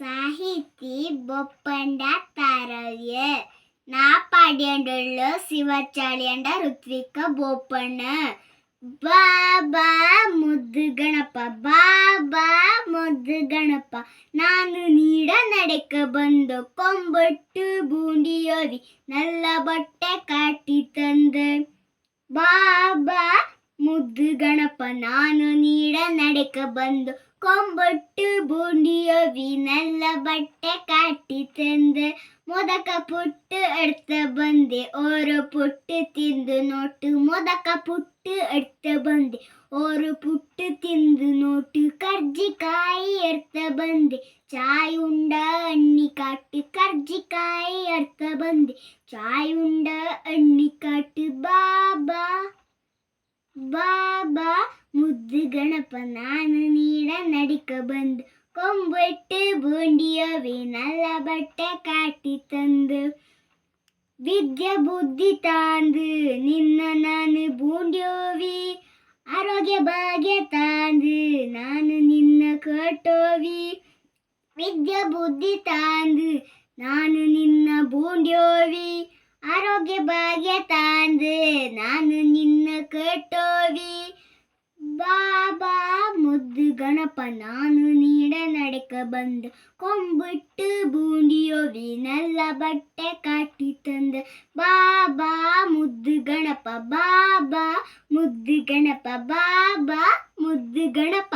ಸಾಹಿತಿ ಬೊಪ್ಪಂಡ ತಾರವ್ಯ ನಾ ಪಾಡ್ಯಂಡುಳ್ಳು ಶಿವಚಾಳಿಯಂಡ ಋತ್ವಿಕ ಬೋಪಣ್ಣ ಬಾಬಾ ಮುದ್ದು ಗಣಪ ಬಾಬಾ ಮುದ್ದು ಗಣಪ ನಾನು ನೀಡ ನಡೆಕ ಬಂದು ಕೊಂಬಟ್ಟು ಬೂಂಡಿಯೋವಿ ನಲ್ಲ ಬಟ್ಟೆ ಕಾಟಿ ತಂದ ಬಾಬಾ ಮುದ್ದು ಗಣಪ ನಾನು ನೀಡ ನಡೆಕ ಬಂದು ಕೊಂಬಟ್ಟು ಬೂಂಡಿಯೋವಿ ನಲ್ಲ ಬಟ್ಟೆ ಕಾಟಿ ತಂದ ಮೊದಕ ಪುಟ್ಟು ಎಡ್ತ ಬಂದೆ ಓರು ಪುಟ್ಟು ತಿಂದು ನೋಟು ಮೊದಕ ಪುಟ್ಟು ಎಡ್ತ ಬಂದೆ ಓರು ಪುಟ್ಟು ತಿಂದು ನೋಟು ಕರ್ಜಿಕಾಯಿ ಎಡ್ತ ಬಂದೆ ಚಾಯ್ ಉಂಡ ಅಣ್ಣಿ ಕಾಟು ಕರ್ಜಿಕಾಯಿ ಎಡ್ತ ಬಂದೆ ಚಾಯ್ ಉಂಡ ಅಣ್ಣಿ ಕಾಟು ಬಾಬಾ ಬಾಬಾ ಮುದ್ದು ಗಣಪ ನಾನು ನೀಡ ನಡಿಕ ಬಂದು ಕೊಂಬೆಟ್ಟು ಬೂಂಡಿಯೋವಿ ನಲ್ಲ ಬಟ್ಟೆ ಕಾಟಿ ತಂದು ವಿದ್ಯೆ ಬುದ್ಧಿ ತಾಂದು ನಿನ್ನ ನಾನು ಬೂಂಡ್ಯೋವಿ ಆರೋಗ್ಯ ಭಾಗ್ಯ ತಾಂದು ನಾನು ನಿನ್ನ ಕಟ್ಟೋವಿ ವಿದ್ಯೆ ಬುದ್ಧಿ ತಾಂದು ನಾನು ನಿನ್ನ ಬೂಂಡ್ಯೋವಿ ಆರೋಗ್ಯ ಭಾಗ್ಯ ತಾಂದು ನಾನು ನಿನ್ನ ಕಟ್ಟೋವಿ ಬಾಬಾ ಮುದ್ದು ಗಣಪ ನಾನು ನೀಡ ನಡೆಕ ಬಂದು ಕೊಂಬಿಟ್ಟು ಬೂಂಡಿಯೋವಿ ನಲ್ಲ ಬಟ್ಟೆ ಕಾಟಿ ತಂದ ಬಾಬಾ ಮುದ್ದು ಗಣಪ ಬಾಬಾ ಮುದ್ದು ಗಣಪ ಬಾಬಾ ಮುದ್ದು ಗಣಪ.